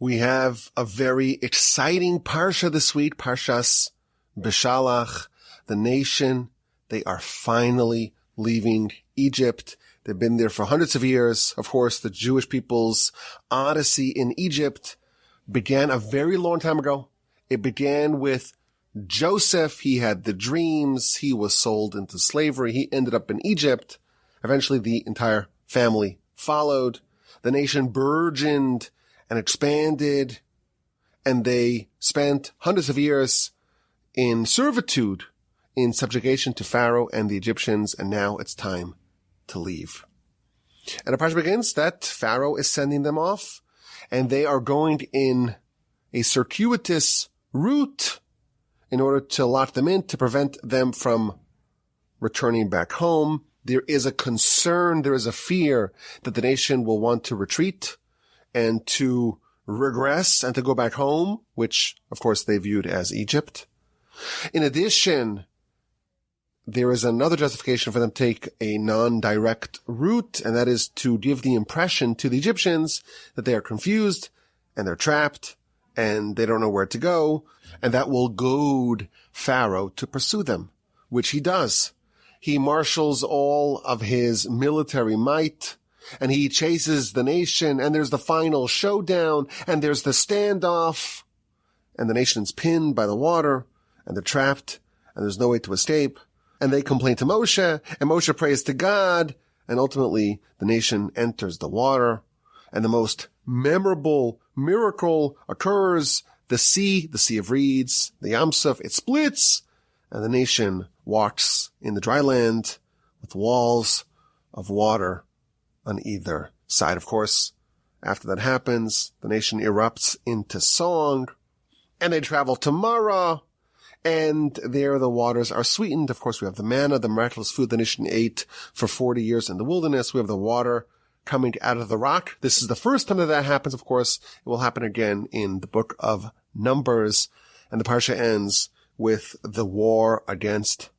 We have a very exciting Parsha this week, Parshas Beshalach. The nation, they are finally leaving Egypt. They've been there for hundreds of years. Of course, the Jewish people's odyssey in Egypt began a very long time ago. It began with Joseph. He had the dreams. He was sold into slavery. He ended up in Egypt. Eventually, the entire family followed. The nation burgeoned and expanded, and they spent hundreds of years in servitude, in subjugation to Pharaoh and the Egyptians, and now it's time to leave. And the Parsha begins that Pharaoh is sending them off, and they are going in a circuitous route in order to lock them in, to prevent them from returning back home. There is a concern, there is a fear that the nation will want to retreat and to regress and to go back home, which, of course, they viewed as Egypt. In addition, there is another justification for them to take a non-direct route, and that is to give the impression to the Egyptians that they are confused and they're trapped and they don't know where to go, and that will goad Pharaoh to pursue them, which he does. He marshals all of his military might, and he chases the nation, and there's the final showdown, and there's the standoff, and the nation's pinned by the water, and they're trapped, and there's no way to escape. And they complain to Moshe, and Moshe prays to God, and ultimately the nation enters the water, and the most memorable miracle occurs. The sea of reeds, the Yam Suf, it splits, and the nation walks in the dry land with walls of water on either side. Of course, after that happens, the nation erupts into song, and they travel to Marah, and there the waters are sweetened. Of course, we have the manna, the miraculous food the nation ate for 40 years in the wilderness. We have the water coming out of the rock. This is the first time that happens. Of course, it will happen again in the book of Numbers. And the Parsha ends with the war against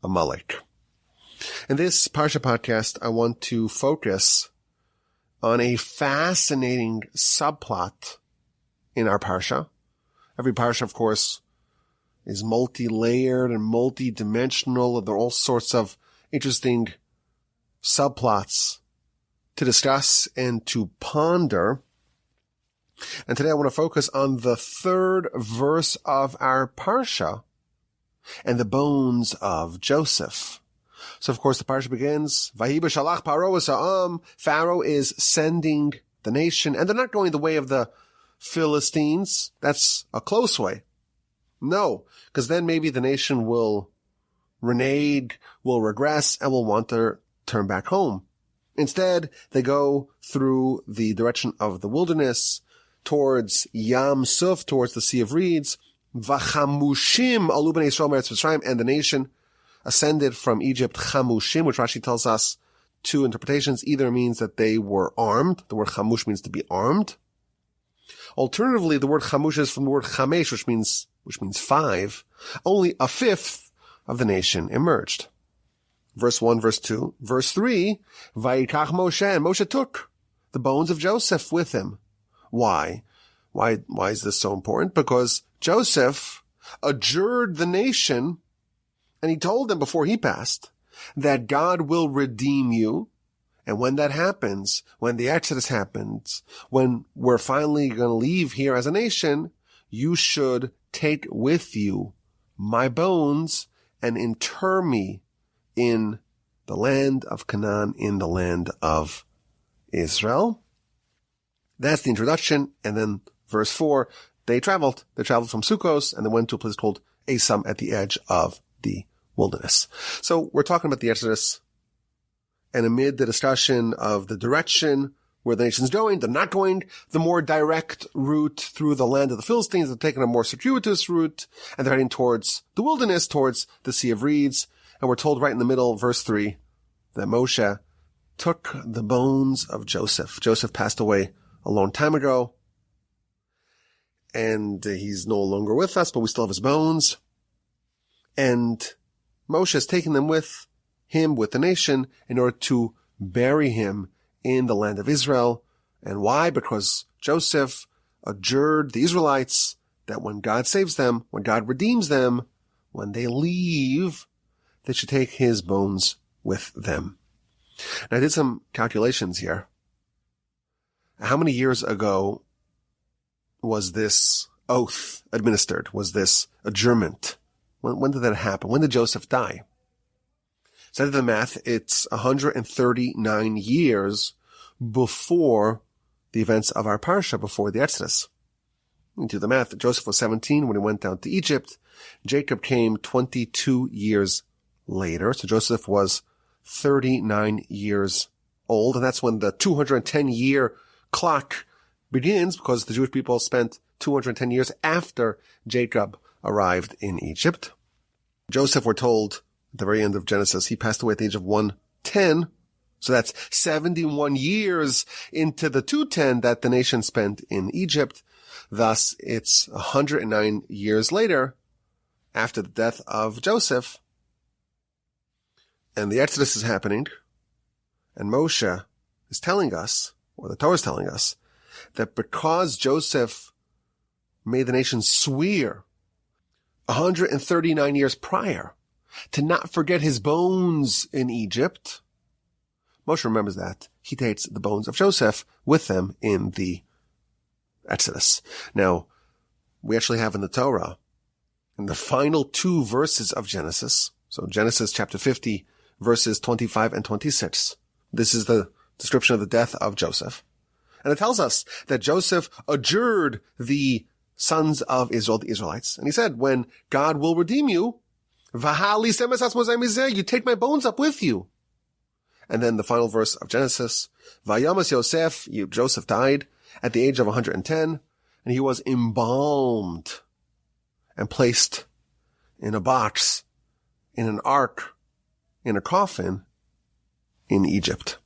Amalek. In this Parsha podcast, I want to focus on a fascinating subplot in our Parsha. Every Parsha, of course, is multi-layered and multi-dimensional. There are all sorts of interesting subplots to discuss and to ponder. And today I want to focus on the third verse of our Parsha and the bones of Joseph. So, of course, the Parsha begins, Vahi Beshalach Paro Sa'am. Pharaoh is sending the nation, and they're not going the way of the Philistines. That's a close way. No, because then maybe the nation will renege, will regress, and will want to turn back home. Instead, they go through the direction of the wilderness, towards Yam Suf, towards the Sea of Reeds, Vachamushim alu bnei Yisrael me'eretz Mitzrayim, and the nation ascended from Egypt, Chamushim, which Rashi tells us two interpretations. Either means that they were armed. The word Chamush means to be armed. Alternatively, the word Chamush is from the word Chamesh, which means 5. Only a fifth of the nation emerged. Verse 1, verse 2. Verse 3, Vayikach Moshe, and Moshe took the bones of Joseph with him. Why? Why is this so important? Because Joseph adjured the nation, and he told them before he passed that God will redeem you. And when that happens, when the Exodus happens, when we're finally going to leave here as a nation, you should take with you my bones and inter me in the land of Canaan, in the land of Israel. That's the introduction. And then verse 4, they traveled from Sukkos, and they went to a place called Asam at the edge of the wilderness. So we're talking about the Exodus, and amid the discussion of the direction where the nation's going, they're not going the more direct route through the land of the Philistines. They're taking a more circuitous route, and they're heading towards the wilderness, towards the Sea of Reeds. And we're told right in the middle, verse 3, that Moshe took the bones of Joseph. Joseph passed away a long time ago, and he's no longer with us, but we still have his bones. And Moshe has taken them with him, with the nation, in order to bury him in the land of Israel. And why? Because Joseph adjured the Israelites that when God saves them, when God redeems them, when they leave, they should take his bones with them. Now, I did some calculations here. How many years ago was this oath administered? Was this adjournment? When did that happen? When did Joseph die? So I did the math. It's 139 years before the events of our Parsha, before the Exodus. You do the math. Joseph was 17 when he went down to Egypt. Jacob came 22 years later. So Joseph was 39 years old. And that's when the 210-year clock begins, because the Jewish people spent 210 years after Jacob arrived in Egypt. Joseph, we're told at the very end of Genesis, he passed away at the age of 110. So that's 71 years into the 210 that the nation spent in Egypt. Thus, it's 109 years later, after the death of Joseph, and the Exodus is happening, and Moshe is telling us, or the Torah is telling us, that because Joseph made the nation swear 139 years prior to not forget his bones in Egypt, Moshe remembers that. He takes the bones of Joseph with them in the Exodus. Now, we actually have in the Torah, in the final 2 verses of Genesis, so Genesis chapter 50, verses 25 and 26, this is the description of the death of Joseph. And it tells us that Joseph adjured the sons of Israel, the Israelites, and he said, when God will redeem you, you take my bones up with you. And then the final verse of Genesis, Vayamas Yosef, Joseph died at the age of 110, and he was embalmed and placed in a box, in an ark, in a coffin in Egypt.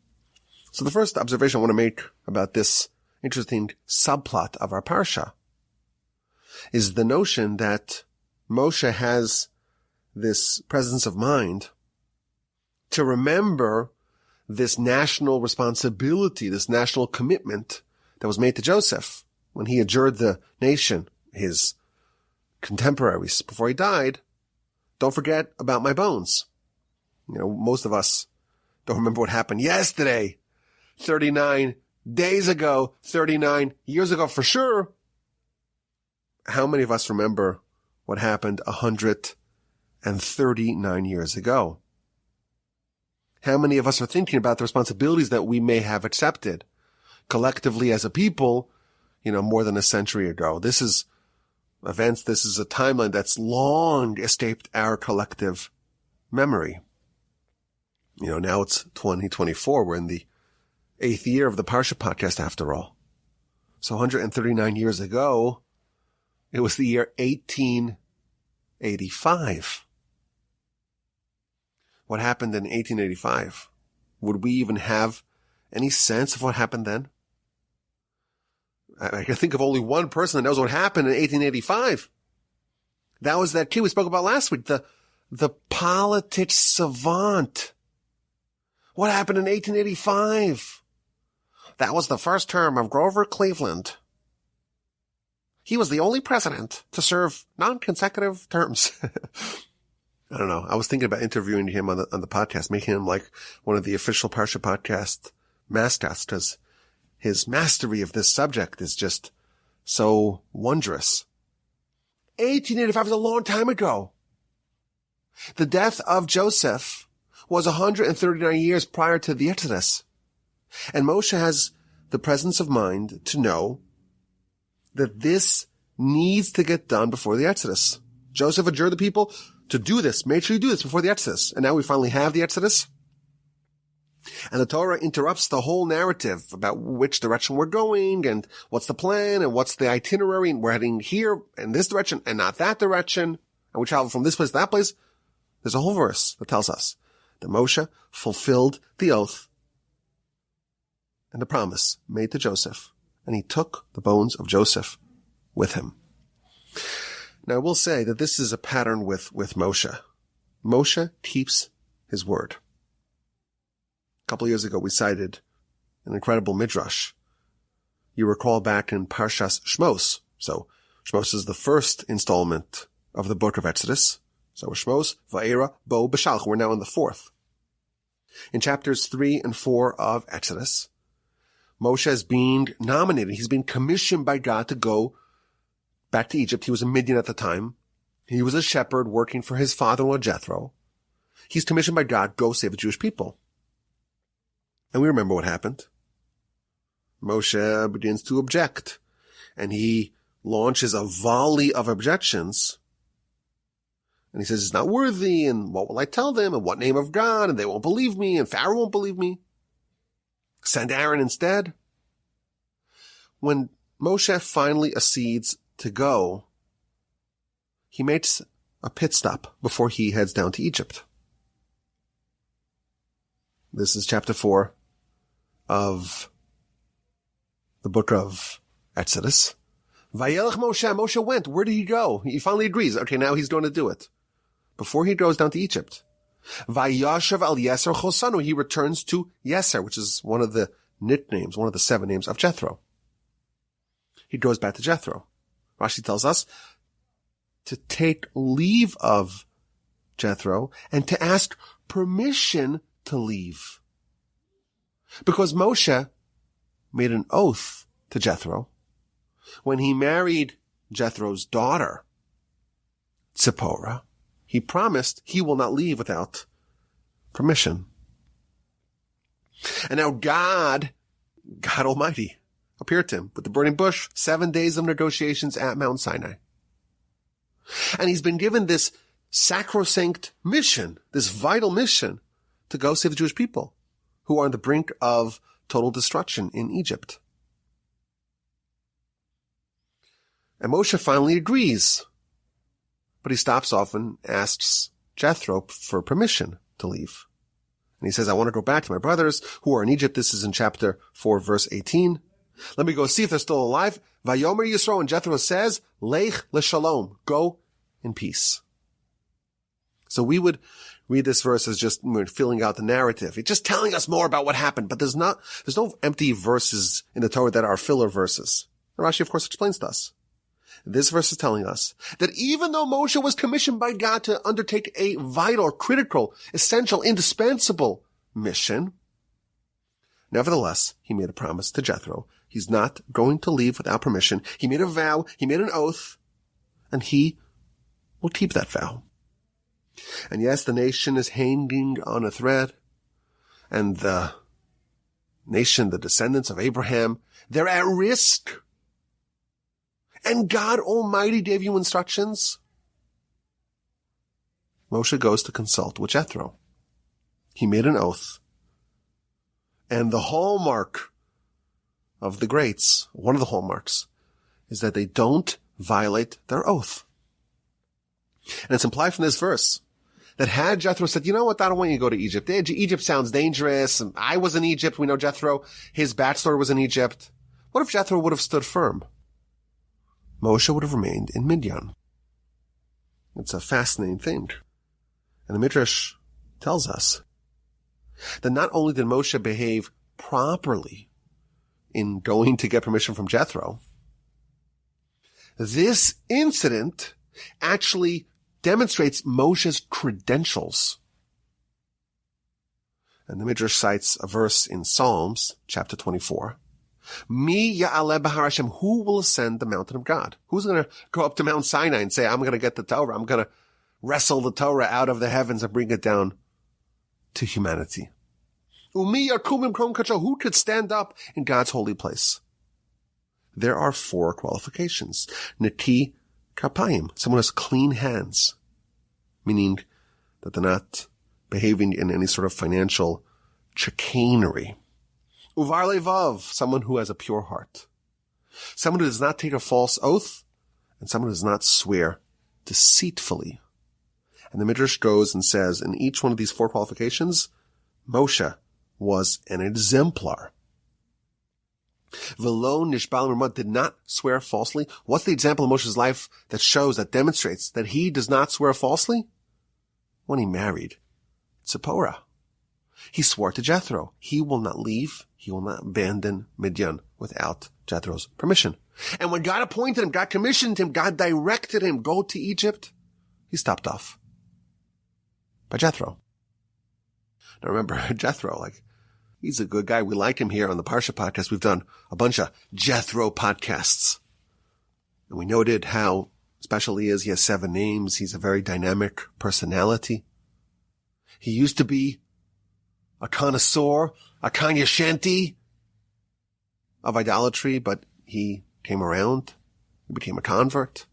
So the first observation I want to make about this interesting subplot of our Parsha is the notion that Moshe has this presence of mind to remember this national responsibility, this national commitment that was made to Joseph when he adjured the nation, his contemporaries, before he died. Don't forget about my bones. You know, most of us don't remember what happened yesterday, 39 days ago, 39 years ago for sure. How many of us remember what happened 139 years ago? How many of us are thinking about the responsibilities that we may have accepted collectively as a people, more than a century ago? This is events, this is a timeline that's long escaped our collective memory. Now it's 2024. We're in the 8th year of the Parsha podcast after all. So 139 years ago, it was the year 1885. What happened in 1885? Would we even have any sense of what happened then? I can think of only one person that knows what happened in 1885. That was that kid we spoke about last week, the politics savant. What happened in 1885? That was the first term of Grover Cleveland. He was the only president to serve non-consecutive terms. I don't know. I was thinking about interviewing him on the podcast, making him like one of the official Parsha podcast mascots, because his mastery of this subject is just so wondrous. 1885 is a long time ago. The death of Joseph was 139 years prior to the Exodus. And Moshe has the presence of mind to know that this needs to get done before the Exodus. Joseph adjured the people to do this. Make sure you do this before the Exodus. And now we finally have the Exodus. And the Torah interrupts the whole narrative about which direction we're going and what's the plan and what's the itinerary. And we're heading here in this direction and not that direction. And we travel from this place to that place. There's a whole verse that tells us that Moshe fulfilled the oath and the promise made to Joseph. And he took the bones of Joseph with him. Now, I will say that this is a pattern with Moshe. Moshe keeps his word. A couple of years ago, we cited an incredible midrash You recall back in Parshas Shmos. So Shmos is the first installment of the book of Exodus. So Shmos, Va'era, Bo, Beshalach. We're now in the fourth. In chapters 3 and 4 of Exodus, Moshe is being nominated. He's being commissioned by God to go back to Egypt. He was in Midian at the time. He was a shepherd working for his father-in-law Jethro. He's commissioned by God, go save the Jewish people. And we remember what happened. Moshe begins to object, and he launches a volley of objections. And he says, it's not worthy, and what will I tell them, and what name of God, and they won't believe me, and Pharaoh won't believe me. Send Aaron instead. When Moshe finally accedes to go, he makes a pit stop before he heads down to Egypt. This is chapter 4 of the book of Exodus. Vayelech Moshe. Moshe went. Where did he go? He finally agrees. Okay, now he's going to do it. Before he goes down to Egypt. Vayashav al Yeser Chosanu. He returns to Yeser, which is one of the nicknames, one of the 7 names of Jethro. He goes back to Jethro. Rashi tells us to take leave of Jethro and to ask permission to leave. Because Moshe made an oath to Jethro when he married Jethro's daughter, Zipporah. He promised he will not leave without permission. And now God Almighty appeared to him with the burning bush, 7 days of negotiations at Mount Sinai. And he's been given this sacrosanct mission, this vital mission to go save the Jewish people who are on the brink of total destruction in Egypt. And Moshe finally agrees, but he stops off and asks Jethro for permission to leave. And he says, I want to go back to my brothers who are in Egypt. This is in chapter 4, verse 18. Let me go see if they're still alive. Vayomer Yisro, and Jethro says, Lech l'shalom, go in peace. So we would read this verse as just filling out the narrative. It's just telling us more about what happened, but there's no empty verses in the Torah that are filler verses. And Rashi, of course, explains to us. This verse is telling us that even though Moshe was commissioned by God to undertake a vital, critical, essential, indispensable mission, nevertheless, he made a promise to Jethro. He's not going to leave without permission. He made a vow, he made an oath, and he will keep that vow. And yes, the nation is hanging on a thread, and the nation, the descendants of Abraham, they're at risk. And God Almighty gave you instructions. Moshe goes to consult with Jethro. He made an oath. And the hallmark of the greats, one of the hallmarks, is that they don't violate their oath. And it's implied from this verse that had Jethro said, you know what, I don't want you to go to Egypt. Egypt sounds dangerous. I was in Egypt. We know Jethro. His bachelor was in Egypt. What if Jethro would have stood firm? Moshe would have remained in Midian. It's a fascinating thing. And the Midrash tells us that not only did Moshe behave properly in going to get permission from Jethro, this incident actually demonstrates Moshe's credentials. And the Midrash cites a verse in Psalms, chapter 24. Mi ya'aleh b'har Hashem, who will ascend the mountain of God? Who's going to go up to Mount Sinai and say, I'm going to get the Torah, I'm going to wrestle the Torah out of the heavens and bring it down to humanity? Umi yakum imkom kacho, who could stand up in God's holy place? There are 4 qualifications. Neki kapayim, someone who has clean hands, meaning that they're not behaving in any sort of financial chicanery. Uvar levav, someone who has a pure heart. Someone who does not take a false oath, and someone who does not swear deceitfully. And the Midrash goes and says, in each one of these 4 qualifications, Moshe was an exemplar. Velo nishbal mermad, did not swear falsely. What's the example of Moshe's life that shows, that demonstrates that he does not swear falsely? When he married Zipporah. He swore to Jethro, he will not leave, he will not abandon Midian without Jethro's permission. And when God appointed him, God commissioned him, God directed him, go to Egypt, he stopped off by Jethro. Now remember, Jethro, he's a good guy. We like him here on the Parsha podcast. We've done a bunch of Jethro podcasts. And we noted how special he is. He has 7 names. He's a very dynamic personality. He used to be a connoisseur, a kanyashanti of idolatry, but he came around. He became a convert.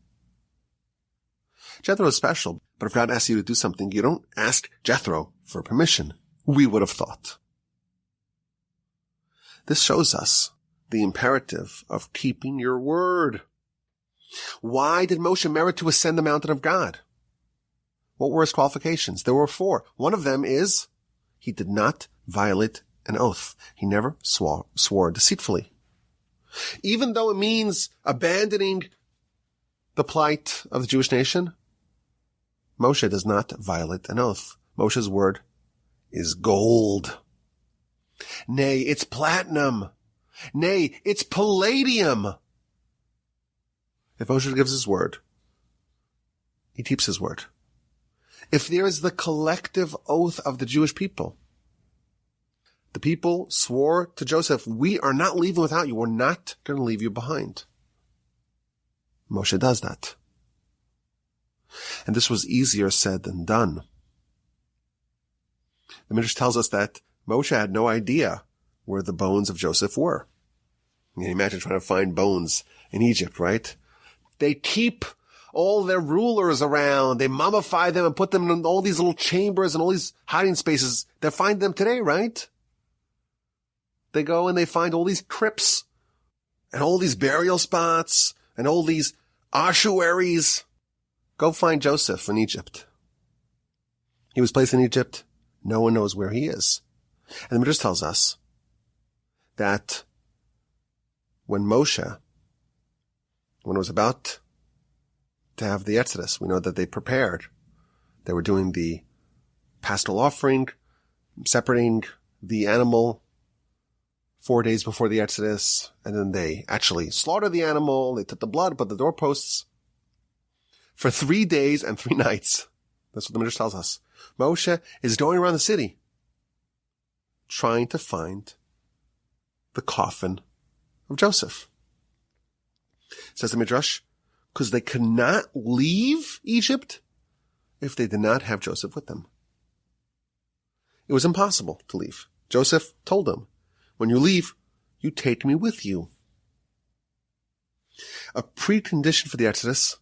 Jethro is special, but if God asks you to do something, you don't ask Jethro for permission. We would have thought. This shows us the imperative of keeping your word. Why did Moshe merit to ascend the mountain of God? What were his qualifications? There were 4. One of them is he did not violate an oath. He never swore deceitfully. Even though it means abandoning the plight of the Jewish nation, Moshe does not violate an oath. Moshe's word is gold. Nay, it's platinum. Nay, it's palladium. If Moshe gives his word, he keeps his word. If there is the collective oath of the Jewish people, the people swore to Joseph, we are not leaving without you. We're not going to leave you behind. Moshe does that. And this was easier said than done. The Midrash tells us that Moshe had no idea where the bones of Joseph were. You can imagine trying to find bones in Egypt, right? They keep all their rulers around. They mummify them and put them in all these little chambers and all these hiding spaces. They find them today, right? They go and they find all these crypts and all these burial spots and all these ossuaries. Go find Joseph in Egypt. He was placed in Egypt. No one knows where he is. And the Midrash tells us that when Moshe, when it was about to have the Exodus, we know that they prepared. They were doing the paschal offering, separating the animal 4 days before the Exodus, and then they actually slaughtered the animal. They took the blood, put the doorposts. For 3 days and 3 nights, that's what the Midrash tells us, Moshe is going around the city trying to find the coffin of Joseph. Says the Midrash, because they could not leave Egypt if they did not have Joseph with them. It was impossible to leave. Joseph told them, when you leave, you take me with you. A precondition for the Exodus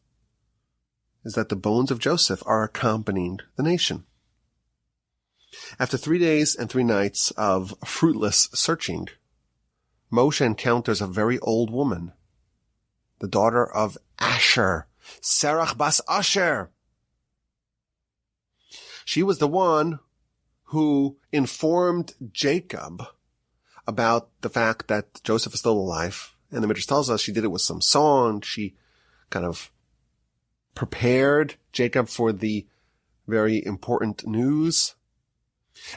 is that the bones of Joseph are accompanying the nation. After 3 days and 3 nights of fruitless searching, Moshe encounters a very old woman, the daughter of Asher, Serach bas Asher. She was the one who informed Jacob about the fact that Joseph is still alive. And the Midrash tells us she did it with some song. She kind of prepared Jacob for the very important news.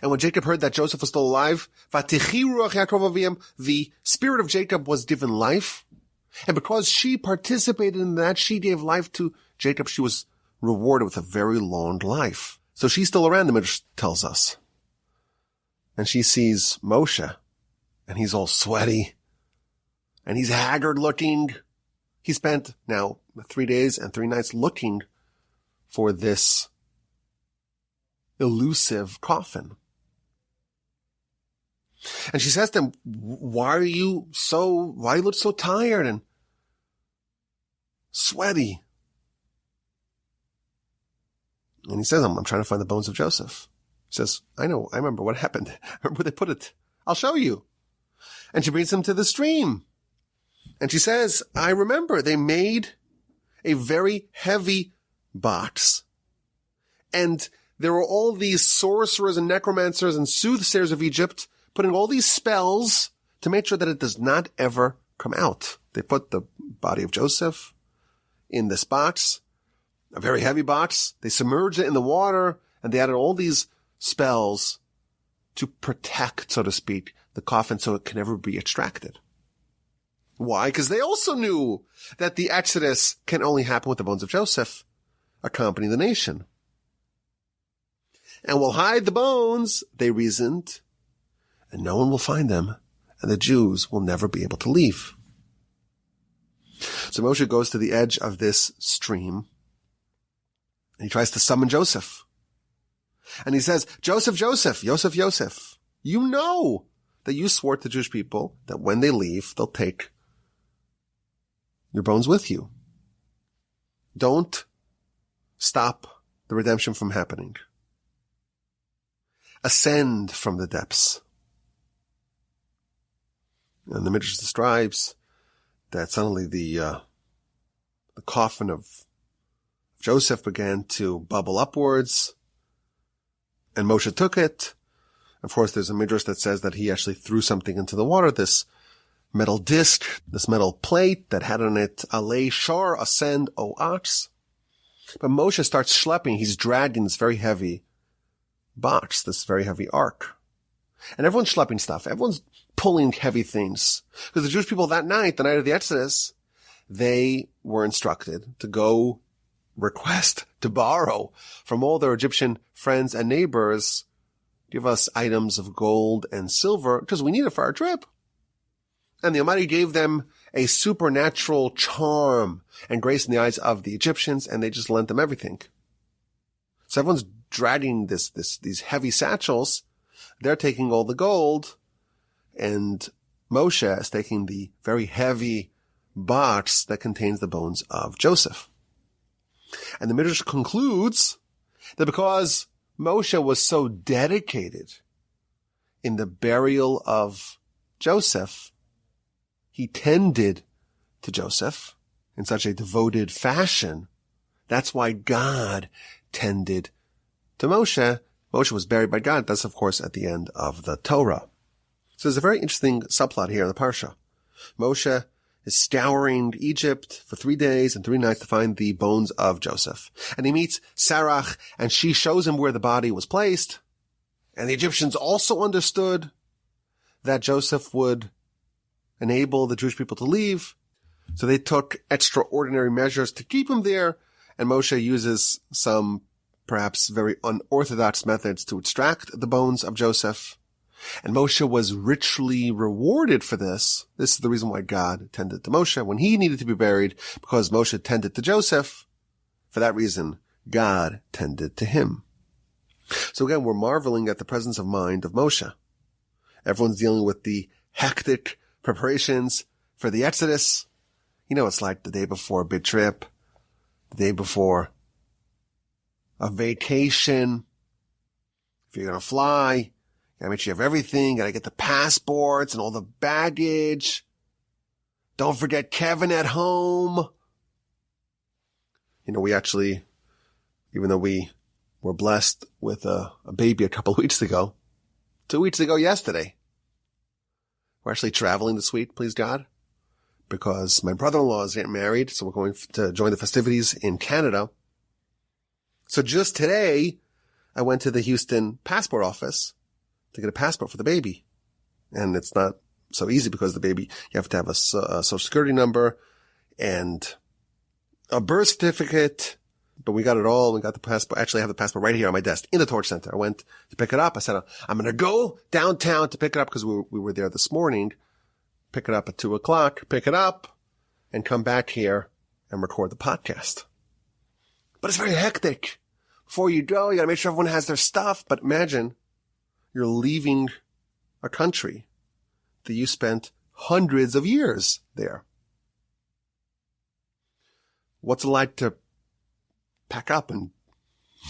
And when Jacob heard that Joseph was still alive, the spirit of Jacob was given life. And because she participated in that, she gave life to Jacob. She was rewarded with a very long life. So she's still around, the Midrash tells us. And she sees Moshe, and he's all sweaty, and he's haggard looking. He spent now 3 days and 3 nights looking for this elusive coffin. And she says to him, why do you look so tired and sweaty? And he says, I'm trying to find the bones of Joseph. He says, I remember what happened. I remember where they put it. I'll show you. And she brings him to the stream. And she says, I remember they made a very heavy box. And there were all these sorcerers and necromancers and soothsayers of Egypt putting all these spells to make sure that it does not ever come out. They put the body of Joseph in this box, a very heavy box. They submerged it in the water, and they added all these spells to protect, so to speak, the coffin so it can never be extracted. Why? Because they also knew that the Exodus can only happen with the bones of Joseph accompanying the nation. And we'll hide the bones, they reasoned, and no one will find them, and the Jews will never be able to leave. So Moshe goes to the edge of this stream, and he tries to summon Joseph. And he says, Joseph, Joseph, Yosef, Yosef, you know that you swore to the Jewish people that when they leave, they'll take your bones with you. Don't stop the redemption from happening. Ascend from the depths. And the Midrash describes that suddenly the coffin of Joseph began to bubble upwards, and Moshe took it. Of course, there's a Midrash that says that he actually threw something into the water, this metal disc, this metal plate that had on it, Alei Shor, ascend, O ox. But Moshe starts schlepping. He's dragging this very heavy box, this very heavy ark. And everyone's schlepping stuff. Everyone's pulling heavy things. Because the Jewish people that night, the night of the Exodus, they were instructed to go request, to borrow from all their Egyptian friends and neighbors, give us items of gold and silver, because we need it for our trip. And the Almighty gave them a supernatural charm and grace in the eyes of the Egyptians, and they just lent them everything. So everyone's dragging these heavy satchels. They're taking all the gold, and Moshe is taking the very heavy box that contains the bones of Joseph. And the Midrash concludes that because Moshe was so dedicated in the burial of Joseph, he tended to Joseph in such a devoted fashion. That's why God tended to Moshe. Moshe was buried by God. That's, of course, at the end of the Torah. So there's a very interesting subplot here in the Parsha. Moshe is scouring Egypt for 3 days and 3 nights to find the bones of Joseph. And he meets Sarah, and she shows him where the body was placed. And the Egyptians also understood that Joseph would enable the Jewish people to leave. So they took extraordinary measures to keep him there. And Moshe uses some perhaps very unorthodox methods to extract the bones of Joseph. And Moshe was richly rewarded for this. This is the reason why God tended to Moshe when he needed to be buried, because Moshe tended to Joseph. For that reason, God tended to him. So again, we're marveling at the presence of mind of Moshe. Everyone's dealing with the hectic preparations for the Exodus. You know, it's like the day before a big trip, the day before a vacation. If you're going to fly, gotta make sure you have everything. Gotta get the passports and all the baggage. Don't forget Kevin at home. You know, we actually, even though we were blessed with a baby a couple of weeks ago, 2 weeks ago yesterday, we're actually traveling this week, please God, because my brother-in-law is getting married, so we're going to join the festivities in Canada. So just today, I went to the Houston passport office to get a passport for the baby. And it's not so easy because the baby, you have to have a social security number and a birth certificate, but we got it all. We got the passport. Actually, I have the passport right here on my desk in the Torch Center. I went to pick it up. I said, I'm going to go downtown to pick it up because we were there this morning, pick it up at 2:00, pick it up and come back here and record the podcast. But it's very hectic. Before you go, you got to make sure everyone has their stuff. But imagine you're leaving a country that you spent hundreds of years there. What's it like to pack up and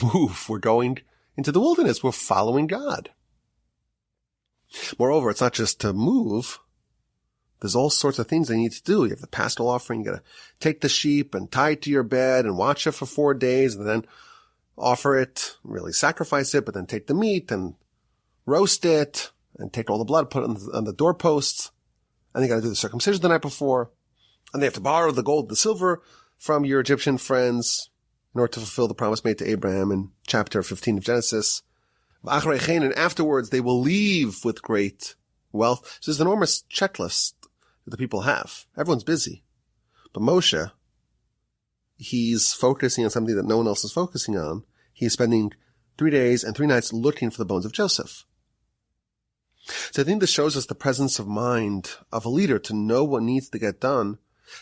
move? We're going into the wilderness. We're following God. Moreover, it's not just to move. There's all sorts of things they need to do. You have the paschal offering. You got to take the sheep and tie it to your bed and watch it for 4 days and then offer it, really sacrifice it, but then take the meat and roast it and take all the blood, put it on the doorposts. And they got to do the circumcision the night before. And they have to borrow the gold and the silver from your Egyptian friends in order to fulfill the promise made to Abraham in chapter 15 of Genesis, And afterwards they will leave with great wealth. So there's an enormous checklist that the people have. Everyone's busy. But Moshe, he's focusing on something that no one else is focusing on. He's spending 3 days and 3 nights looking for the bones of Joseph. So I think this shows us the presence of mind of a leader to know what needs to get done,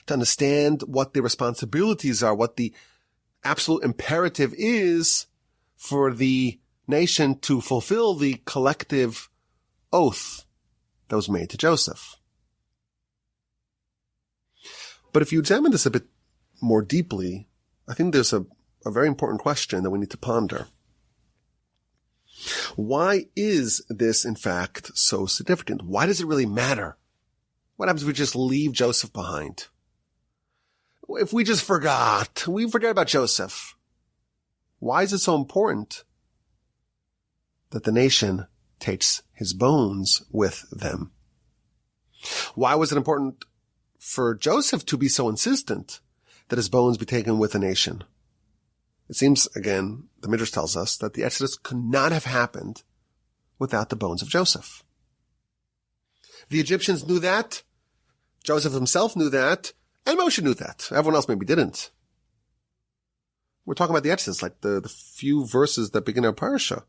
to understand what the responsibilities are, what the absolute imperative is for the nation to fulfill the collective oath that was made to Joseph. But if you examine this a bit more deeply, I think there's a very important question that we need to ponder. Why is this, in fact, so significant? Why does it really matter? What happens if we just leave Joseph behind? If we just forget about Joseph, why is it so important that the nation takes his bones with them? Why was it important for Joseph to be so insistent that his bones be taken with the nation? It seems, again, the Midrash tells us that the Exodus could not have happened without the bones of Joseph. The Egyptians knew that. Joseph himself knew that. And Moshe knew that. Everyone else maybe didn't. We're talking about the Exodus, like the few verses that begin our Parsha.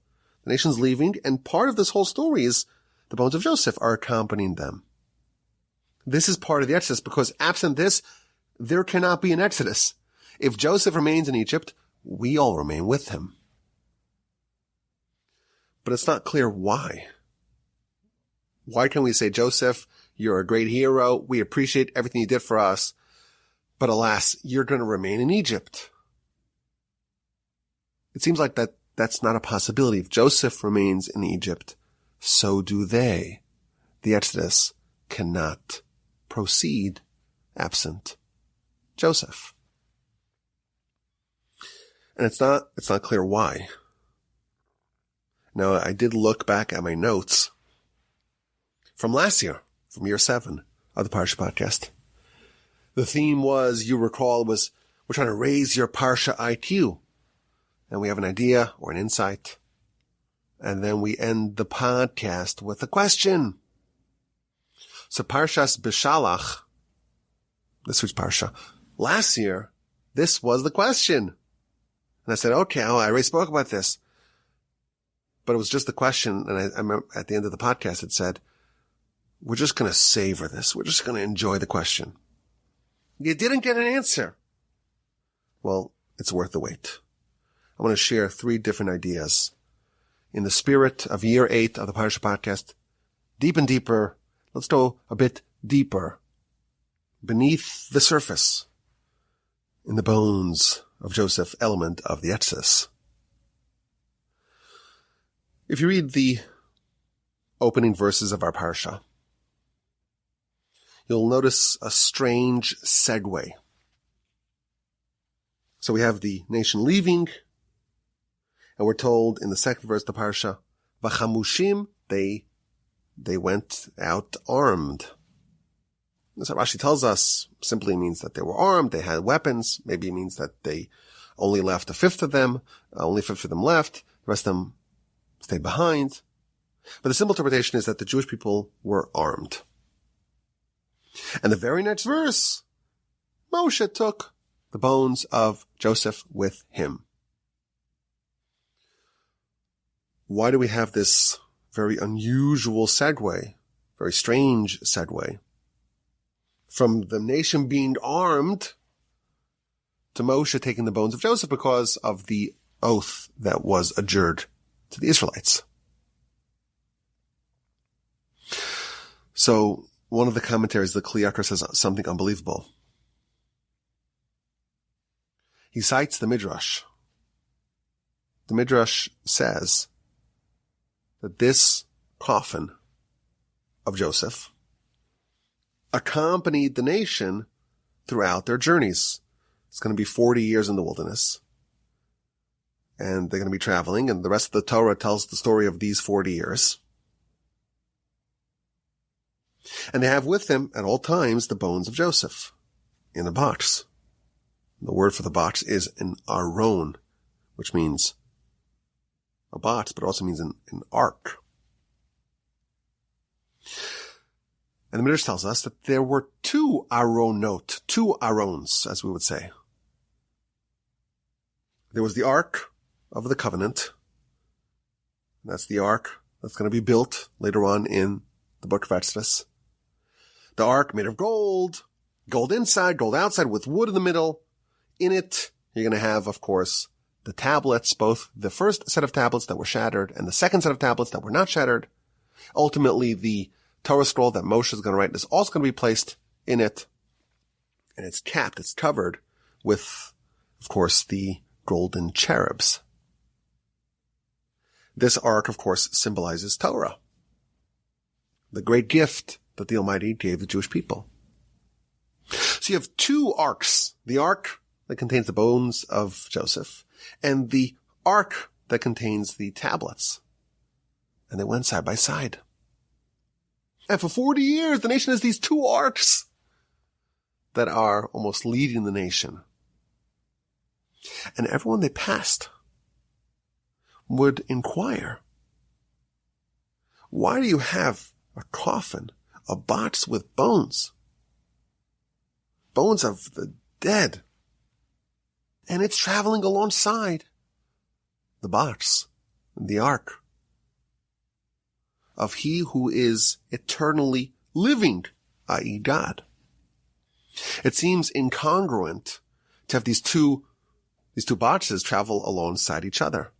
The nation's leaving, and part of this whole story is the bones of Joseph are accompanying them. This is part of the Exodus, because absent this, there cannot be an Exodus. If Joseph remains in Egypt, we all remain with him. But it's not clear why. Why can we say, Joseph, you're a great hero, we appreciate everything you did for us, but alas, you're going to remain in Egypt? It seems like that's not a possibility. If Joseph remains in Egypt, so do they. The Exodus cannot proceed absent Joseph. And it's not clear why. Now, I did look back at my notes from last year, from year 7 of the Parsha podcast. The theme was, you recall, we're trying to raise your Parsha IQ. And we have an idea or an insight. And then we end the podcast with a question. So Parshas Beshalach, this week's Parsha, last year, this was the question. And I said, okay, I already spoke about this. But it was just the question, and I remember at the end of the podcast it said, we're just going to savor this. We're just going to enjoy the question. You didn't get an answer. Well, it's worth the wait. I want to share 3 different ideas in the spirit of year 8 of the Parsha podcast. Deep and deeper. Let's go a bit deeper beneath the surface in the bones of Joseph, element of the Exodus. If you read the opening verses of our Parsha, you'll notice a strange segue. So we have the nation leaving, and we're told in the second verse of the Parsha, Vachamushim, they went out armed. That's what Rashi tells us. Simply means that they were armed, they had weapons. Maybe it means that they only left a fifth of them, only a fifth of them left, the rest of them stayed behind. But the simple interpretation is that the Jewish people were armed. And the very next verse, Moshe took the bones of Joseph with him. Why do we have this very unusual segue, very strange segue, from the nation being armed to Moshe taking the bones of Joseph because of the oath that was adjured to the Israelites? So one of the commentaries, the Kli Yakar, says something unbelievable. He cites the Midrash. The Midrash says that this coffin of Joseph accompanied the nation throughout their journeys. It's going to be 40 years in the wilderness. And they're going to be traveling, and the rest of the Torah tells the story of these 40 years. And they have with them at all times the bones of Joseph in a box. The word for the box is an aron, which means a box, but it also means an ark. And the Midrash tells us that there were two Aarons, as we would say. There was the Ark of the Covenant. That's the Ark that's going to be built later on in the book of Exodus. The Ark made of gold inside, gold outside, with wood in the middle. In it, you're going to have, of course, the tablets, both the first set of tablets that were shattered and the second set of tablets that were not shattered. Ultimately, the Torah scroll that Moshe is going to write is also going to be placed in it. And it's capped, it's covered with, of course, the golden cherubs. This ark, of course, symbolizes Torah, the great gift that the Almighty gave the Jewish people. So you have two arks, the ark that contains the bones of Joseph and the ark that contains the tablets. And they went side by side. And for 40 years, the nation has these two arks that are almost leading the nation. And everyone they passed would inquire, why do you have a coffin, a box with bones? Bones of the dead. And it's traveling alongside the box, the ark of he who is eternally living, i.e. God. It seems incongruent to have these two boxes travel alongside each other.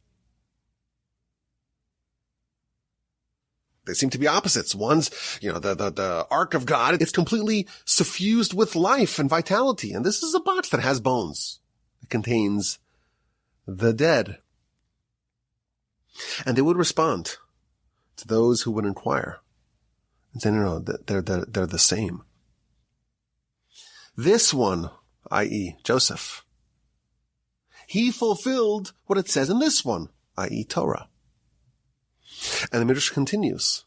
They seem to be opposites. One's, the ark of God, it's completely suffused with life and vitality. And this is a box that has bones. It contains the dead. And they would respond to those who would inquire and say, no, they're the same. This one, i.e. Joseph, he fulfilled what it says in this one, i.e. Torah. And the Midrash continues,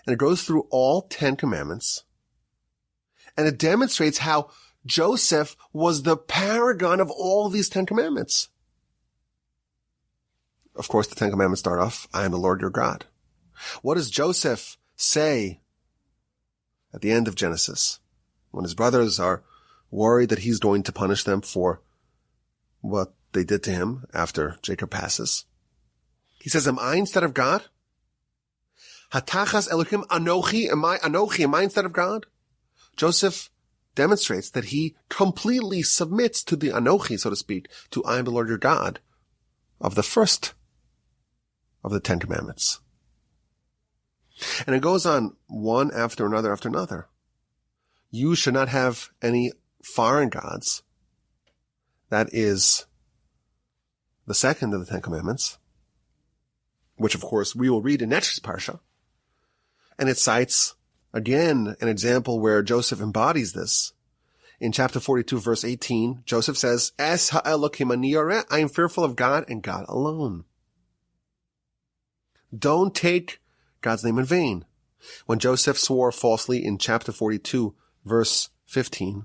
and it goes through all 10 commandments, and it demonstrates how Joseph was the paragon of all these 10 commandments. Of course, the 10 commandments start off, I am the Lord your God. What does Joseph say at the end of Genesis when his brothers are worried that he's going to punish them for what they did to him after Jacob passes? He says, am I instead of God? Hatachas Elohim Anochi, am I instead of God? Joseph demonstrates that he completely submits to the Anochi, so to speak, to I am the Lord your God of the first of the 10 commandments. And it goes on one after another. You should not have any foreign gods. That is the second of the 10 commandments, which of course we will read in next Parsha. And it cites again an example where Joseph embodies this. In chapter 42, verse 18, Joseph says, Es ha'elokim ani yareh, I am fearful of God and God alone. Don't take God's name in vain. When Joseph swore falsely in chapter 42, verse 15,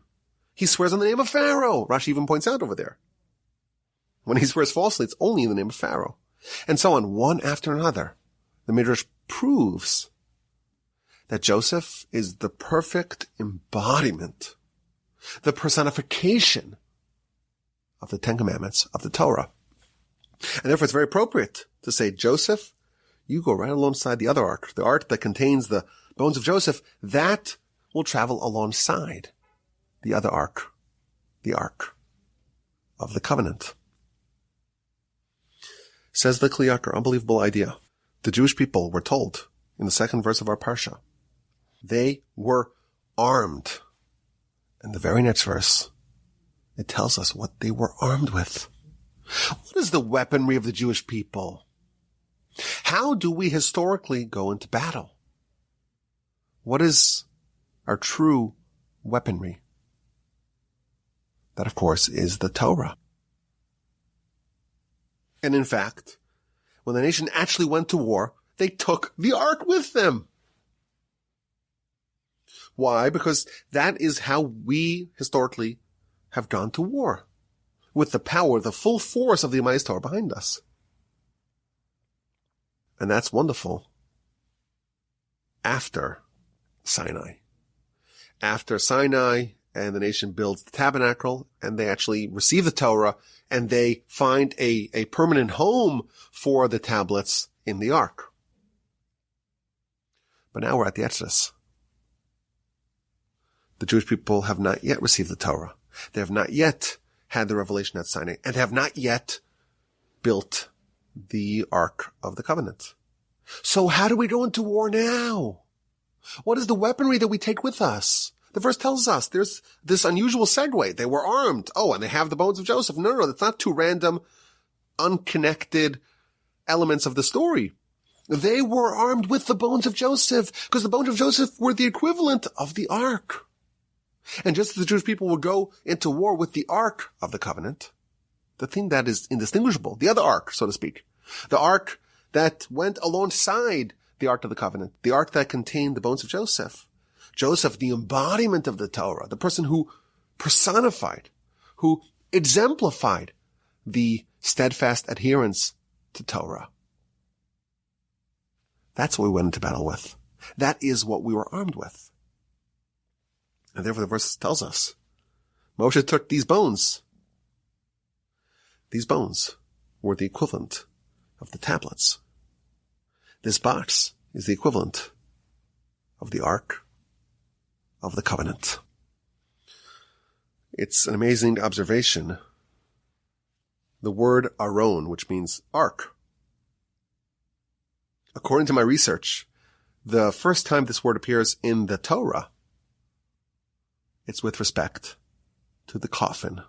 he swears on the name of Pharaoh. Rashi even points out over there. When he swears falsely, it's only in the name of Pharaoh. And so on, one after another. The Midrash proves that Joseph is the perfect embodiment, the personification of the 10 commandments of the Torah. And therefore it's very appropriate to say, Joseph, you go right alongside the other ark, the ark that contains the bones of Joseph, that will travel alongside the other ark, the ark of the covenant. Says the Kli Yakar, unbelievable idea. The Jewish people were told in the second verse of our Parsha, they were armed. And the very next verse, it tells us what they were armed with. What is the weaponry of the Jewish people? How do we historically go into battle? What is our true weaponry? That, of course, is the Torah. And in fact, when the nation actually went to war, they took the ark with them. Why? Because that is how we historically have gone to war, with the power, the full force of the Almighty's Torah behind us. And that's wonderful. After Sinai. After Sinai, and the nation builds the tabernacle, and they actually receive the Torah, and they find a permanent home for the tablets in the ark. But now we're at the Exodus. The Jewish people have not yet received the Torah. They have not yet had the revelation at Sinai, and have not yet built the Ark of the Covenant. So how do we go into war now? What is the weaponry that we take with us? The verse tells us there's this unusual segue. They were armed. Oh, and they have the bones of Joseph. No, that's not two random, unconnected elements of the story. They were armed with the bones of Joseph, because the bones of Joseph were the equivalent of the Ark. And just as the Jewish people would go into war with the Ark of the Covenant, the thing that is indistinguishable, the other Ark, so to speak, the Ark that went alongside the Ark of the Covenant, the Ark that contained the bones of Joseph. Joseph, the embodiment of the Torah, the person who personified, who exemplified the steadfast adherence to Torah. That's what we went into battle with. That is what we were armed with. And therefore the verse tells us, Moshe took these bones. These bones were the equivalent of the tablets. This box is the equivalent of the Ark of the Covenant. It's an amazing observation. The word Aron, which means ark. According to my research, the first time this word appears in the Torah, it's with respect to the coffin,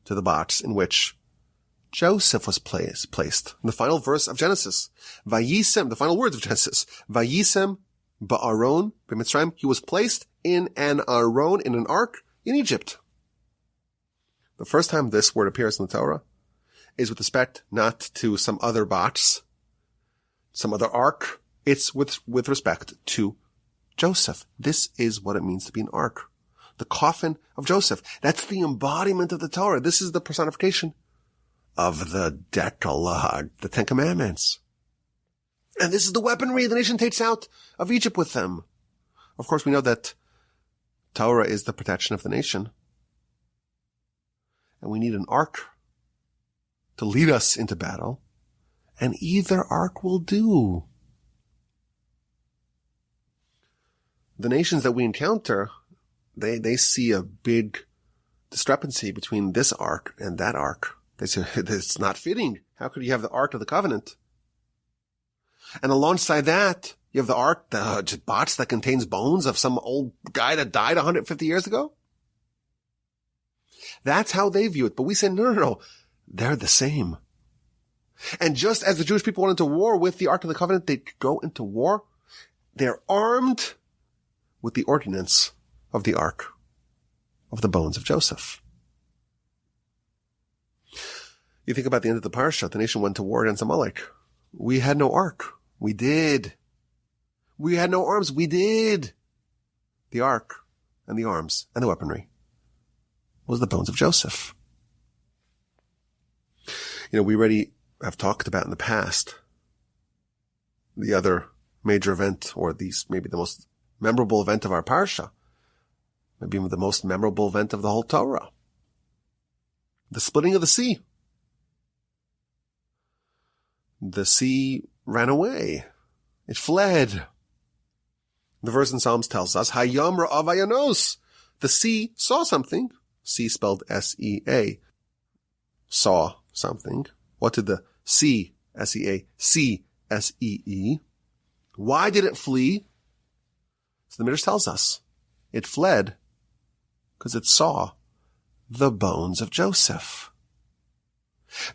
to the box in which Joseph was placed. In the final verse of Genesis, Vayisem, the final words of Genesis, Vayisem ba'aron b'Mitzrayim, he was placed in an aron, in an ark, in Egypt. The first time this word appears in the Torah is with respect not to some other box, some other ark. It's with respect to Joseph. This is what it means to be an ark. The coffin of Joseph. That's the embodiment of the Torah. This is the personification of the Decalogue, the Ten Commandments. And this is the weaponry the nation takes out of Egypt with them. Of course, we know that Torah is the protection of the nation. And we need an ark to lead us into battle. And either ark will do. The nations that we encounter, they see a big discrepancy between this ark and that ark. They say, it's not fitting. How could you have the Ark of the Covenant? And alongside that, you have the ark, the box that contains bones of some old guy that died 150 years ago. That's how they view it. But we say, no. They're the same. And just as the Jewish people went into war with the Ark of the Covenant, they go into war. They're armed with the ordinance of the Ark of the bones of Joseph. You think about the end of the Parsha, the nation went to war against Amalek. We had no ark. We did. We had no arms. We did. The ark and the arms and the weaponry was the bones of Joseph. You know, we already have talked about in the past the other major event, or maybe the most memorable event of our Parsha, maybe the most memorable event of the whole Torah. The splitting of the sea. The sea ran away. It fled. The verse in Psalms tells us, Hayam ra'av hayanos. The sea saw something. Sea spelled S-E-A. Saw something. What did the sea, S-E-A, see, S-E-E? Why did it flee? So the Midrash tells us it fled because it saw the bones of Joseph.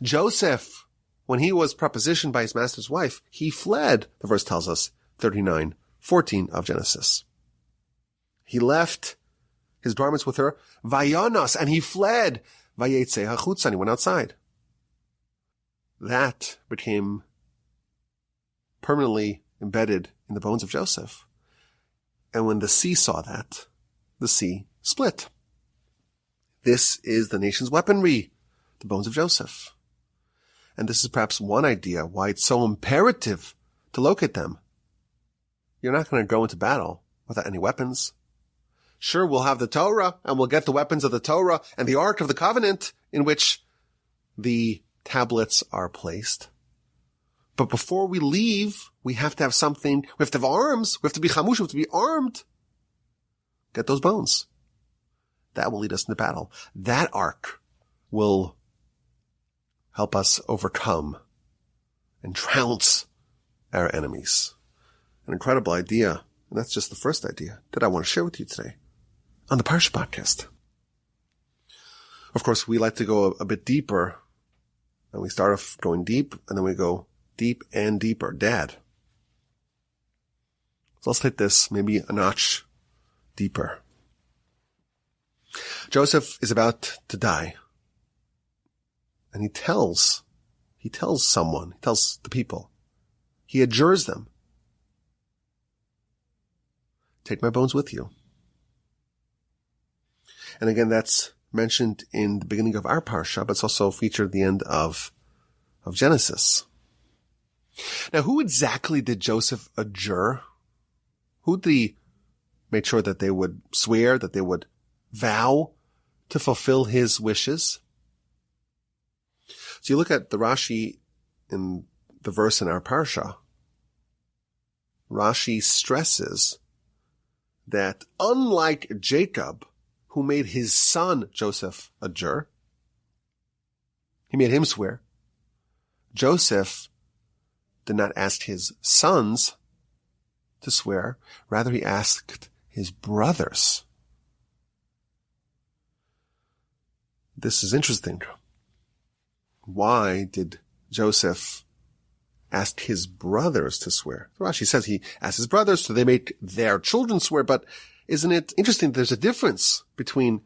Joseph, when he was propositioned by his master's wife, he fled, the verse tells us, 39:14 of Genesis. He left his garments with her, Vayanas, and he fled, Vayetze hachutza, and he went outside. That became permanently embedded in the bones of Joseph. And when the sea saw that, the sea split. This is the nation's weaponry, the bones of Joseph. And this is perhaps one idea why it's so imperative to locate them. You're not going to go into battle without any weapons. Sure, we'll have the Torah, and we'll get the weapons of the Torah and the Ark of the Covenant in which the tablets are placed. But before we leave, we have to have something. We have to have arms. We have to be chamush. We have to be armed. Get those bones. That will lead us into battle. That Ark will help us overcome and trounce our enemies. An incredible idea. And that's just the first idea that I want to share with you today on the Parsha podcast. Of course, we like to go a bit deeper, and we start off going deep, and then we go deep and deeper. Dad. So let's take this maybe a notch deeper. Joseph is about to die, and he tells the people, he adjures them, take my bones with you. And again, that's mentioned in the beginning of our Parsha, but it's also featured at the end of Genesis. Now, who exactly did Joseph adjure? Who did he make sure that they would swear, that they would vow to fulfill his wishes? So you look at the Rashi in the verse in our Parsha. Rashi stresses that unlike Jacob, who made his son Joseph adjure, he made him swear, Joseph did not ask his sons to swear. Rather, he asked his brothers. This is interesting. Why did Joseph ask his brothers to swear? Rashi says he asked his brothers, so they make their children swear, but isn't it interesting that there's a difference between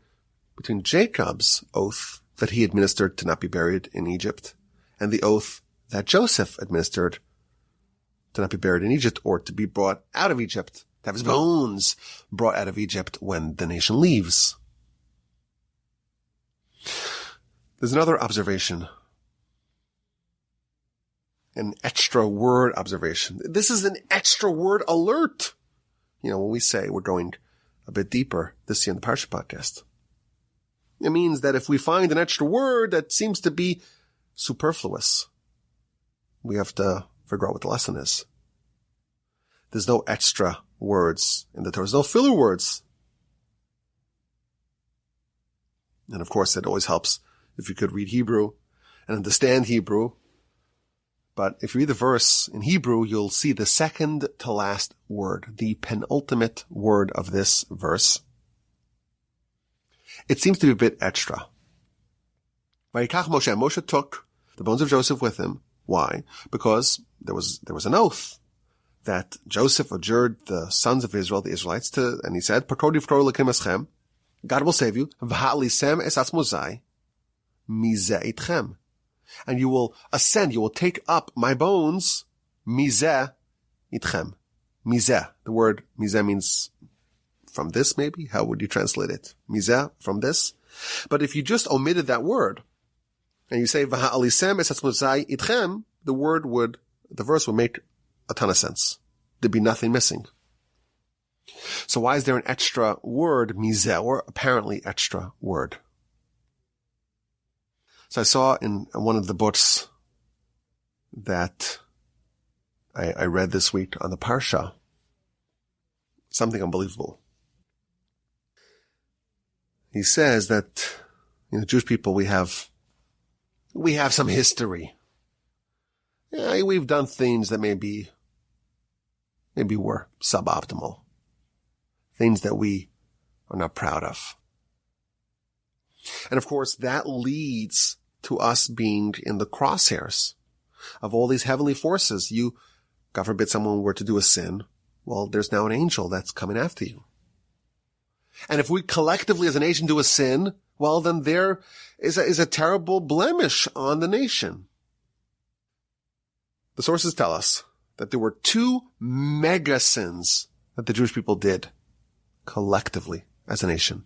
Jacob's oath that he administered to not be buried in Egypt and the oath that Joseph administered to not be buried in Egypt or to be brought out of Egypt, to have his bones brought out of Egypt when the nation leaves? There's another observation, an extra word observation. This is an extra word alert. When we say we're going a bit deeper this year in the Parsha podcast, it means that if we find an extra word that seems to be superfluous, we have to figure out what the lesson is. There's no extra words in the Torah. There's no filler words. And of course, it always helps if you could read Hebrew and understand Hebrew. But if you read the verse in Hebrew, you'll see the second to last word, the penultimate word of this verse. It seems to be a bit extra. Vayikach Moshe. Moshe took the bones of Joseph with him. Why? Because there was an oath that Joseph adjured the sons of Israel, the Israelites, and he said, God will save you. And you will ascend, you will take up my bones, mizeh itchem. Mizeh. The word mizeh means from this, maybe? How would you translate it? Mizeh, from this? But if you just omitted that word, and you say, v'ha'alisem es atzmozai itchem, the verse would make a ton of sense. There'd be nothing missing. So why is there an extra word, mizeh, or apparently extra word? So I saw in one of the books that I read this week on the Parsha something unbelievable. He says that, Jewish people, we have some history. Yeah, we've done things that maybe were suboptimal. Things that we are not proud of. And of course, that leads to us being in the crosshairs of all these heavenly forces. God forbid someone were to do a sin. Well, there's now an angel that's coming after you. And if we collectively as a nation do a sin, well, then there is a terrible blemish on the nation. The sources tell us that there were 2 mega sins that the Jewish people did collectively as a nation.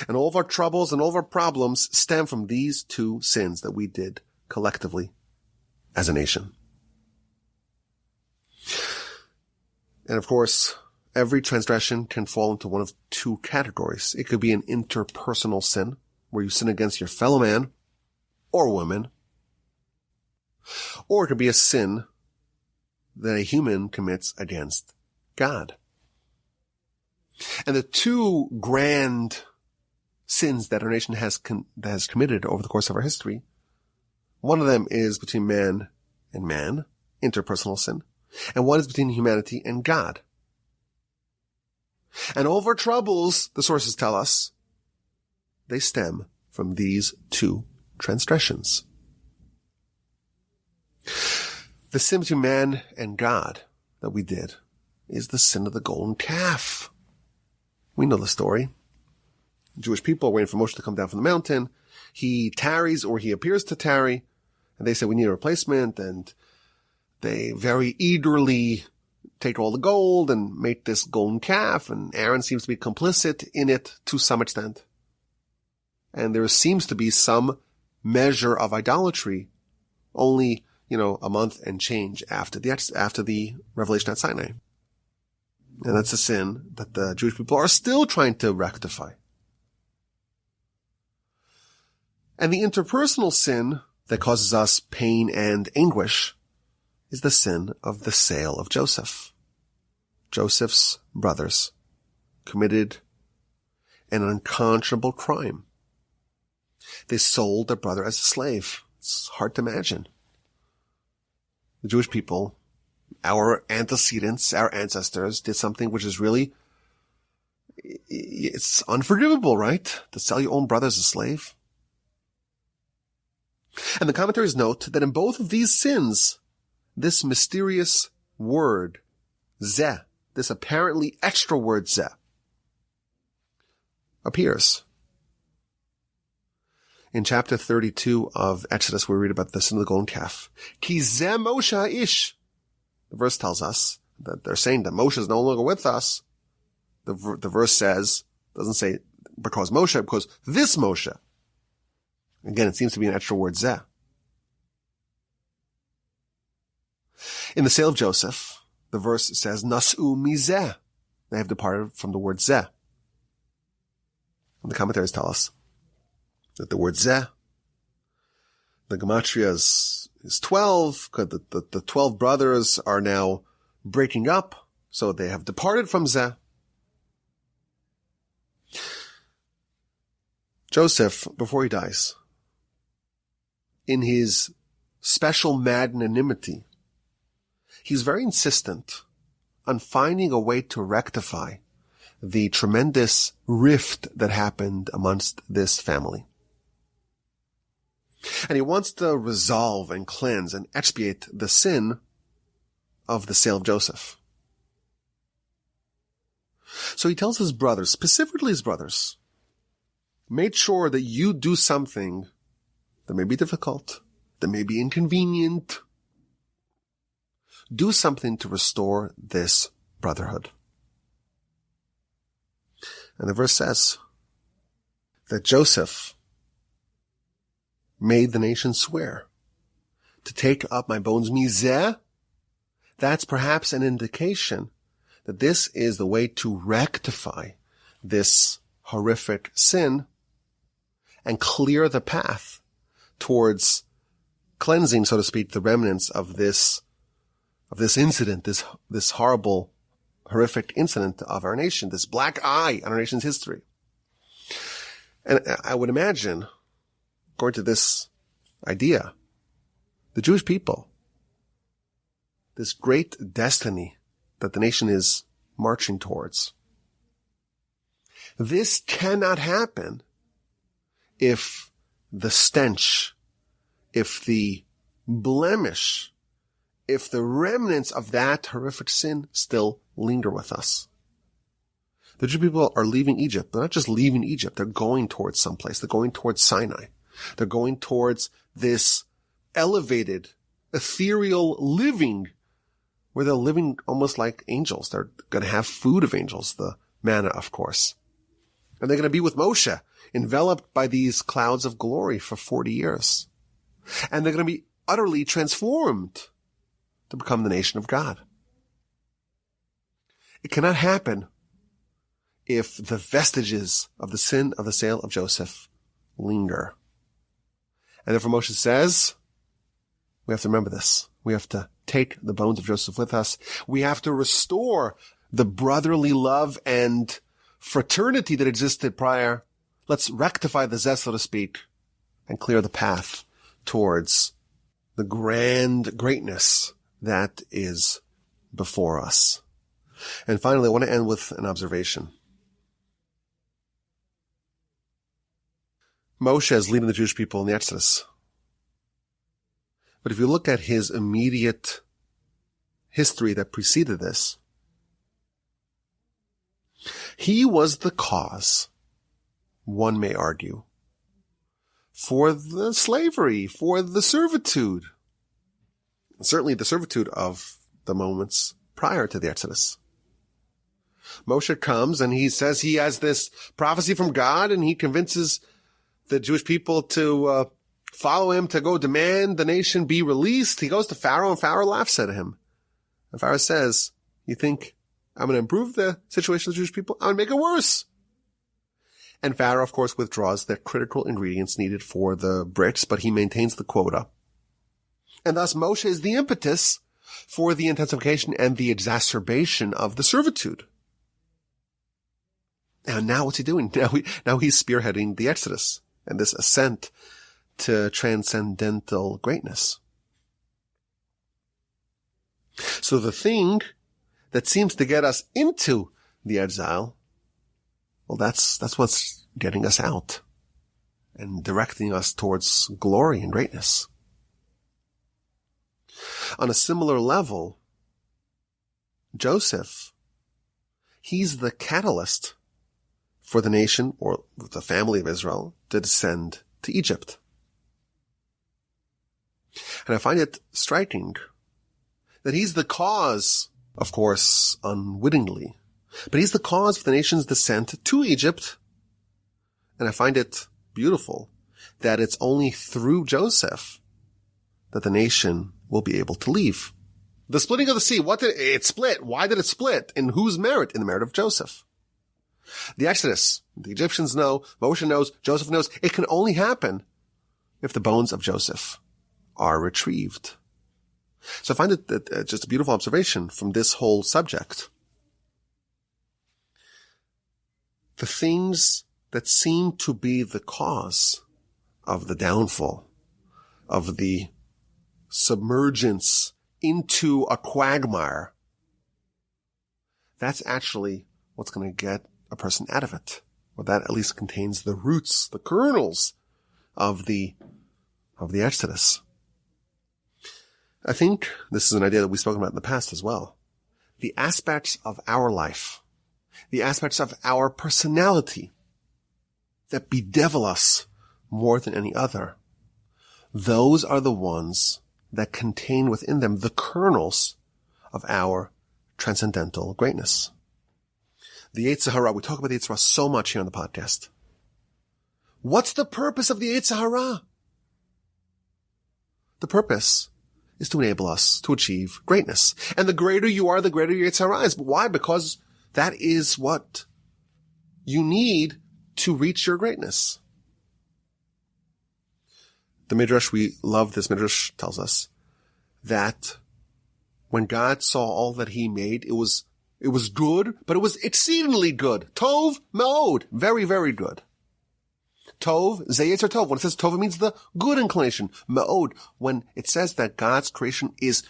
And all of our troubles and all of our problems stem from these 2 sins that we did collectively as a nation. And of course, every transgression can fall into one of two categories. It could be an interpersonal sin, where you sin against your fellow man or woman. Or it could be a sin that a human commits against God. And the two grand sins that our nation has committed over the course of our history, one of them is between man and man, interpersonal sin, and one is between humanity and God. And all of our troubles, the sources tell us, they stem from these two transgressions. The sin between man and God that we did is the sin of the golden calf. We know the story. Jewish people are waiting for Moshe to come down from the mountain. He tarries, or he appears to tarry, and they say, we need a replacement, and they very eagerly take all the gold and make this golden calf, and Aaron seems to be complicit in it to some extent. And there seems to be some measure of idolatry only, a month and change after the revelation at Sinai. And that's a sin that the Jewish people are still trying to rectify. And the interpersonal sin that causes us pain and anguish is the sin of the sale of Joseph. Joseph's brothers committed an unconscionable crime. They sold their brother as a slave. It's hard to imagine. The Jewish people, our antecedents, our ancestors, did something which is really, it's unforgivable, right? To sell your own brother as a slave. And the commentaries note that in both of these sins, this mysterious word, zeh, this apparently extra word zeh, appears. In chapter 32 of Exodus, we read about the sin of the golden calf. Ki zeh Moshe ha'ish. The verse tells us that they're saying that Moshe is no longer with us. The verse says, doesn't say because Moshe, because this Moshe. Again, it seems to be an extra word, zeh. In the sale of Joseph, the verse says, Nas'u mizeh. They have departed from the word zeh. And the commentaries tell us that the word zeh, the gematria is 12, because the 12 brothers are now breaking up, so they have departed from zeh. Joseph, before he dies, in his special magnanimity, he's very insistent on finding a way to rectify the tremendous rift that happened amongst this family. And he wants to resolve and cleanse and expiate the sin of the sale of Joseph. So he tells his brothers, specifically his brothers, make sure that you do something that may be difficult, that may be inconvenient. Do something to restore this brotherhood. And the verse says that Joseph made the nation swear to take up my bones mizeh. That's perhaps an indication that this is the way to rectify this horrific sin and clear the path towards cleansing, so to speak, the remnants of this incident, this horrible, horrific incident of our nation, this black eye on our nation's history. And I would imagine, according to this idea, the Jewish people, this great destiny that the nation is marching towards, this cannot happen if the stench, if the blemish, if the remnants of that horrific sin still linger with us. The Jewish people are leaving Egypt. They're not just leaving Egypt. They're going towards someplace. They're going towards Sinai. They're going towards this elevated, ethereal living where they're living almost like angels. They're going to have food of angels, the manna, of course. And they're going to be with Moshe, enveloped by these clouds of glory for 40 years. And they're going to be utterly transformed to become the nation of God. It cannot happen if the vestiges of the sin of the sale of Joseph linger. And therefore Moshe says, we have to remember this. We have to take the bones of Joseph with us. We have to restore the brotherly love and fraternity that existed prior. Let's rectify the zest, so to speak, and clear the path towards the grand greatness that is before us. And finally, I want to end with an observation. Moshe is leading the Jewish people in the Exodus. But if you look at his immediate history that preceded this, he was the cause, one may argue, for the slavery, for the servitude, certainly the servitude of the moments prior to the Exodus. Moshe comes and he says he has this prophecy from God, and he convinces the Jewish people to follow him, to go demand the nation be released. He goes to Pharaoh, and Pharaoh laughs at him. And Pharaoh says, you think I'm going to improve the situation of the Jewish people? I'm going to make it worse. And Pharaoh, of course, withdraws the critical ingredients needed for the bricks, but he maintains the quota. And thus Moshe is the impetus for the intensification and the exacerbation of the servitude. And now what's he doing? Now he's spearheading the Exodus and this ascent to transcendental greatness. So the thing that seems to get us into the exile, well, that's what's getting us out and directing us towards glory and greatness. On a similar level, Joseph, he's the catalyst for the nation or the family of Israel to descend to Egypt. And I find it striking that he's the cause, of course, unwittingly, but he's the cause for the nation's descent to Egypt. And I find it beautiful that it's only through Joseph that the nation will be able to leave. The splitting of the sea, what did it split? Why did it split? In whose merit? In the merit of Joseph. The Exodus, the Egyptians know, Moshe knows, Joseph knows, it can only happen if the bones of Joseph are retrieved. So I find it just a beautiful observation from this whole subject. The things that seem to be the cause of the downfall, of the submergence into a quagmire, that's actually what's going to get a person out of it. Well, that at least contains the roots, the kernels of the Exodus. I think this is an idea that we've spoken about in the past as well. The aspects of our life, the aspects of our personality that bedevil us more than any other, those are the ones that contain within them the kernels of our transcendental greatness. The Yetzer Hara, we talk about the Yetzer Hara so much here on the podcast. What's the purpose of the Yetzer Hara? The purpose is to enable us to achieve greatness. And the greater you are, the greater your Yetzer Hara is. But why? Because that is what you need to reach your greatness. The Midrash, we love this Midrash, tells us that when God saw all that he made, it was good, but it was exceedingly good. Tov Me'od. Very, very good. Tov, Zeyetzer Tov. When it says Tov, it means the good inclination. Me'od, when it says that God's creation is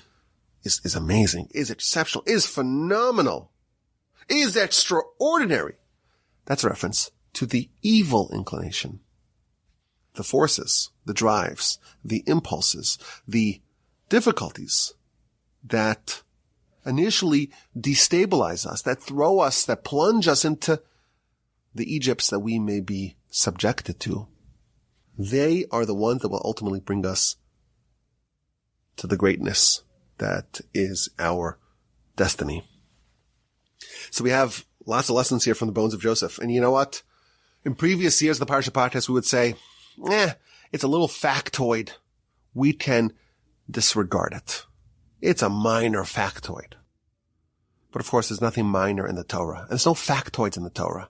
amazing, is exceptional, is phenomenal, is extraordinary. That's a reference to the evil inclination. The forces, the drives, the impulses, the difficulties that initially destabilize us, that throw us, that plunge us into the Egypts that we may be subjected to. They are the ones that will ultimately bring us to the greatness that is our destiny. So we have lots of lessons here from the bones of Joseph. And you know what? In previous years of the Parsha podcast, we would say, it's a little factoid. We can disregard it. It's a minor factoid. But of course, there's nothing minor in the Torah. And there's no factoids in the Torah.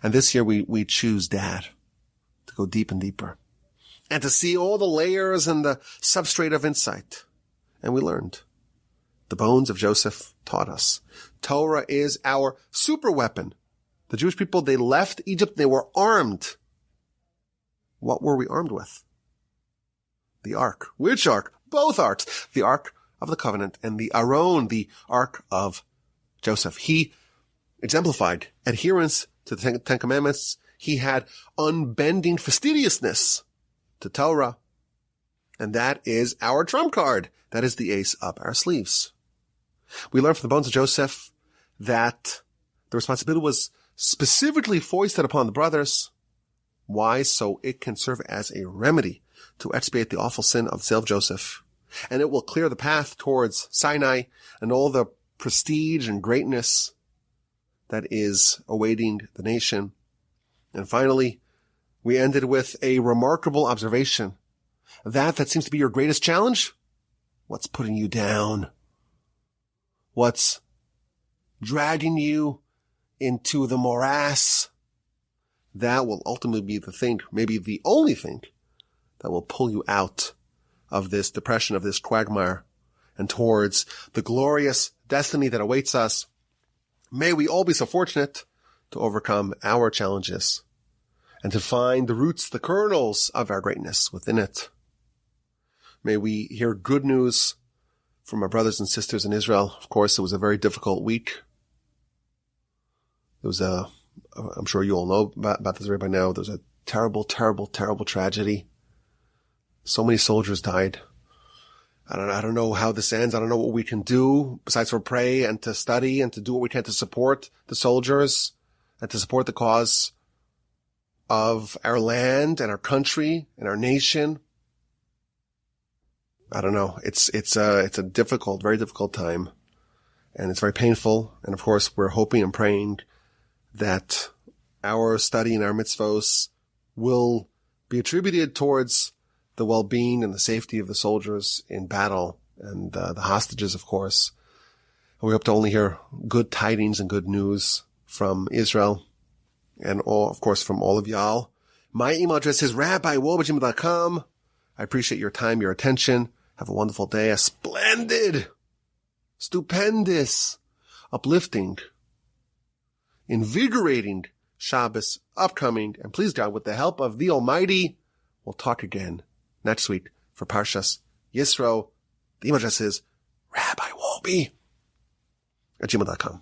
And this year we choose that, to go deep and deeper. And to see all the layers and the substrate of insight. And we learned. The bones of Joseph taught us. Torah is our super weapon. The Jewish people, they left Egypt, they were armed. What were we armed with? The ark. Which ark? Both arks. The ark of the covenant and the Aron, the ark of Joseph. He exemplified adherence to the Ten Commandments. He had unbending fastidiousness to Torah. And that is our trump card. That is the ace up our sleeves. We learn from the bones of Joseph that the responsibility was specifically foisted upon the brothers. Why? So it can serve as a remedy to expiate the awful sin of the sale of Joseph. And it will clear the path towards Sinai and all the prestige and greatness that is awaiting the nation. And finally, we ended with a remarkable observation. That seems to be your greatest challenge? What's putting you down? What's dragging you into the morass? That will ultimately be the thing, maybe the only thing, that will pull you out of this depression, of this quagmire, and towards the glorious destiny that awaits us. May we all be so fortunate to overcome our challenges and to find the roots, the kernels of our greatness within it. May we hear good news from our brothers and sisters in Israel. Of course, it was a very difficult week. There was I'm sure you all know about this right by now. There was a terrible, terrible, terrible tragedy. So many soldiers died. I don't know how this ends. I don't know what we can do besides for pray and to study and to do what we can to support the soldiers and to support the cause of our land and our country and our nation. I don't know. It's a difficult, very difficult time, and it's very painful. And of course, we're hoping and praying that our study and our mitzvos will be attributed towards the well-being and the safety of the soldiers in battle and the hostages, of course. And we hope to only hear good tidings and good news from Israel and all, of course, from all of y'all. My email address is rabbiwolbe@gmail.com. I appreciate your time, your attention. Have a wonderful day, a splendid, stupendous, uplifting, invigorating Shabbos upcoming. And please, God, with the help of the Almighty, we'll talk again next week for Parshas Yisro. The email address is rabbiwolbe@gmail.com.